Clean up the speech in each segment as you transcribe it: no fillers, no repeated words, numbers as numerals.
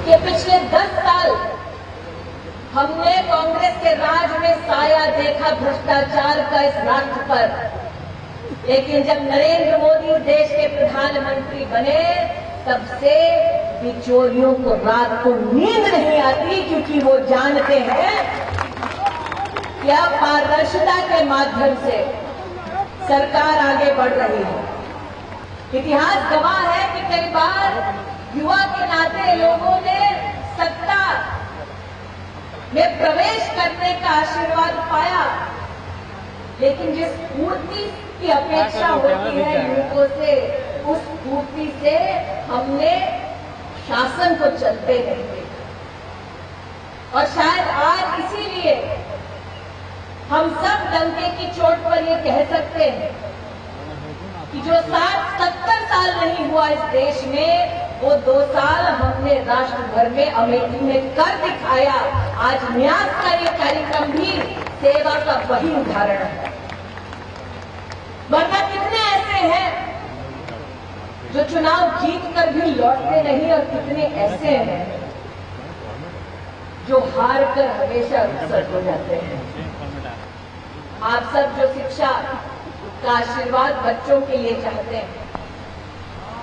कि पिछले 10 साल हमने कांग्रेस के राज में साया देखा भ्रष्टाचार का इस राष्ट्र पर, लेकिन जब नरेंद्र मोदी देश के प्रधानमंत्री बने तब से बिचौलियों को रात को नींद नहीं आती, क्योंकि वो जानते हैं कि अब पारदर्शिता के माध्यम से सरकार आगे बढ़ रही है। इतिहास गवाह है कि कई बार युवा के नाते लोगों ने सत्ता में प्रवेश करने का आशीर्वाद पाया, लेकिन जिस स्फूर्ति की अपेक्षा होती है युवकों से, उस स्फूर्ति से हमने शासन को चलते नहीं देखा। और शायद आज इसीलिए हम सब डंके की चोट पर ये कह सकते हैं कि जो 60-70 साल नहीं हुआ इस देश में, वो 2 साल हमने राष्ट्र भर में अमेठी में कर दिखाया। आज न्यास का ये कार्यक्रम भी सेवा का वही उदाहरण है। वरना कितने ऐसे हैं जो चुनाव जीत कर भी लौटते नहीं, और कितने ऐसे हैं जो हार कर हमेशा रुखसत हो जाते हैं। आप सब जो शिक्षा का आशीर्वाद बच्चों के लिए चाहते हैं,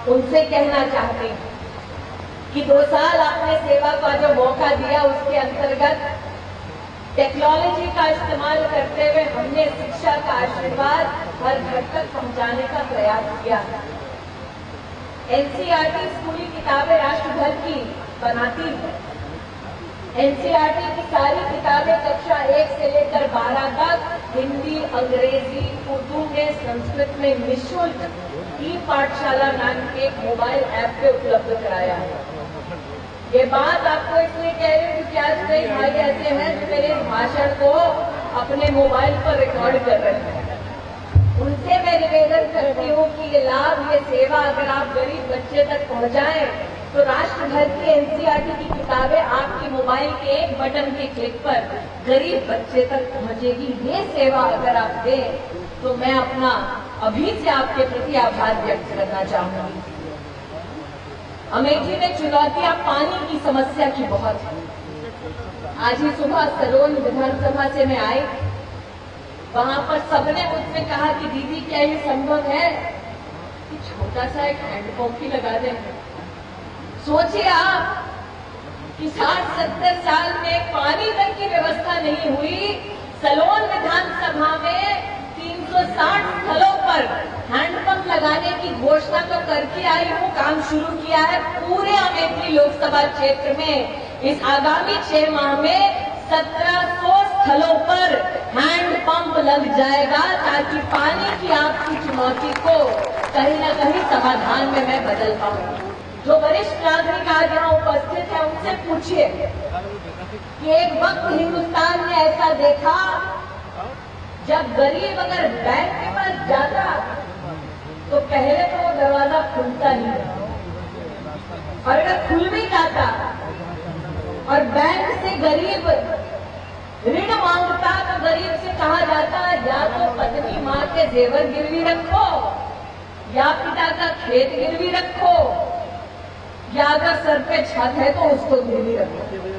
उनसे कहना चाहते हैं कि 2 साल आपने सेवा का जो मौका दिया, उसके अंतर्गत टेक्नोलॉजी का इस्तेमाल करते हुए हमने शिक्षा का आशीर्वाद हर घर तक पहुंचाने का प्रयास किया। एनसीईआरटी स्कूली किताबें राष्ट्र भर की बनाती है। एनसीईआरटी की सारी किताबें कक्षा 1 से लेकर 12 तक हिंदी, अंग्रेजी, उर्दू में, संस्कृत में निःशुल्क ई पाठशाला नाम के एक मोबाइल ऐप पे उपलब्ध कराया है। ये बात आपको इसलिए कह रही हूँ कि आज कई भाई ऐसे हैं जो मेरे भाषण को अपने मोबाइल पर रिकॉर्ड कर रहे हैं। उनसे मैं निवेदन करती हूँ कि ये लाभ, ये सेवा अगर आप गरीब बच्चे तक पहुँचाएं तो राष्ट्र भर की एनसीईआरटी की किताबें आपके मोबाइल के एक बटन के क्लिक पर गरीब बच्चे तक पहुँचेगी। ये सेवा अगर आप दें तो मैं अपना अभी से आपके प्रति आभार व्यक्त करना चाहूंगी। अमेठी में चुनौतियां पानी की समस्या की बहुत है। आज ही सुबह सलोन विधानसभा से मैं आई, वहां पर सबने मुझसे कहा कि दीदी क्या ये संभव है कि छोटा सा एक हैंडपंप ही लगा दें। सोचिए आप कि 60-70 साल में पानी तक की व्यवस्था नहीं हुई। सलोन विधानसभा में 360 स्थलों पर हैंडपंप लगाने की घोषणा तो करके आई हूँ, काम शुरू किया है। पूरे अमेठी लोकसभा क्षेत्र में इस आगामी 6 माह में 1700 स्थलों पर हैंडपंप लग जाएगा, ताकि पानी की आपकी चुनौती को कहीं न कहीं समाधान में मैं बदल पाऊँ। जो वरिष्ठ नागरिक आज यहाँ उपस्थित है, उनसे पूछिए कि एक वक्त हिंदुस्तान ने ऐसा देखा जब गरीब अगर बैंक के पास जाता तो पहले तो वो दरवाजा खुलता नहीं, और अगर खुल भी जाता और बैंक से गरीब ऋण मांगता तो गरीब से कहा जाता या तो पत्नी मां के जेवर गिरवी रखो, या पिता का खेत गिरवी रखो, या अगर सर पे छत है तो उसको गिरवी रखो।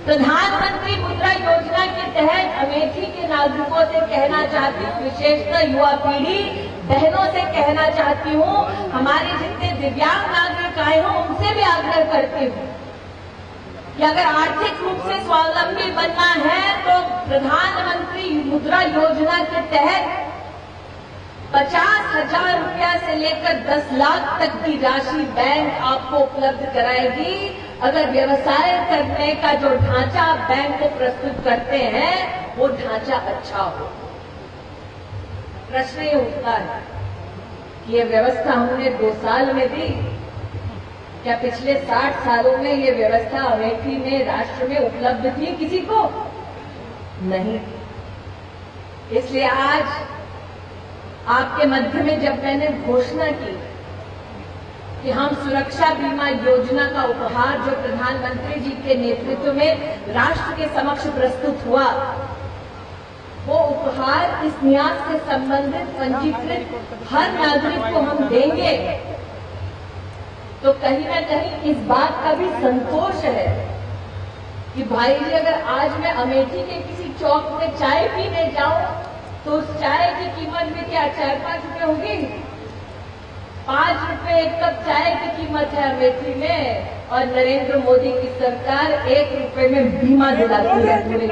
प्रधानमंत्री मुद्रा योजना के तहत अमेठी के नागरिकों से कहना चाहती हूँ, विशेषकर युवा पीढ़ी बहनों से कहना चाहती हूँ, हमारे जितने दिव्यांग नागरिक आए हों उनसे भी आग्रह करती हूँ कि अगर आर्थिक रूप से स्वावलंबी बनना है तो प्रधानमंत्री मुद्रा योजना के तहत 50,000 रुपया से लेकर 10 लाख तक की राशि बैंक आपको उपलब्ध कराएगी, अगर व्यवसाय करने का जो ढांचा बैंक को प्रस्तुत करते हैं वो ढांचा अच्छा हो। प्रश्न ये उठता है कि ये व्यवस्था हमने 2 साल में दी, क्या पिछले 60 सालों में ये व्यवस्था अमेठी में राष्ट्र में उपलब्ध थी किसी को? नहीं। इसलिए आज आपके मध्य में जब मैंने घोषणा की कि हम सुरक्षा बीमा योजना का उपहार जो प्रधानमंत्री जी के नेतृत्व में राष्ट्र के समक्ष प्रस्तुत हुआ, वो उपहार इस न्यास से संबंधित पंजीकृत हर नागरिक को हम देंगे, तो कहीं ना कहीं इस बात का भी संतोष है कि भाई जी अगर आज मैं अमेठी के किसी चौक में चाय पीने जाऊं तो उस चाय की कीमत भी क्या 4-5 रुपए होगी? 5 रुपए एक कप चाय की कीमत है अमेठी में, और नरेंद्र मोदी की सरकार 1 रुपए में बीमा दिलाती है पूरे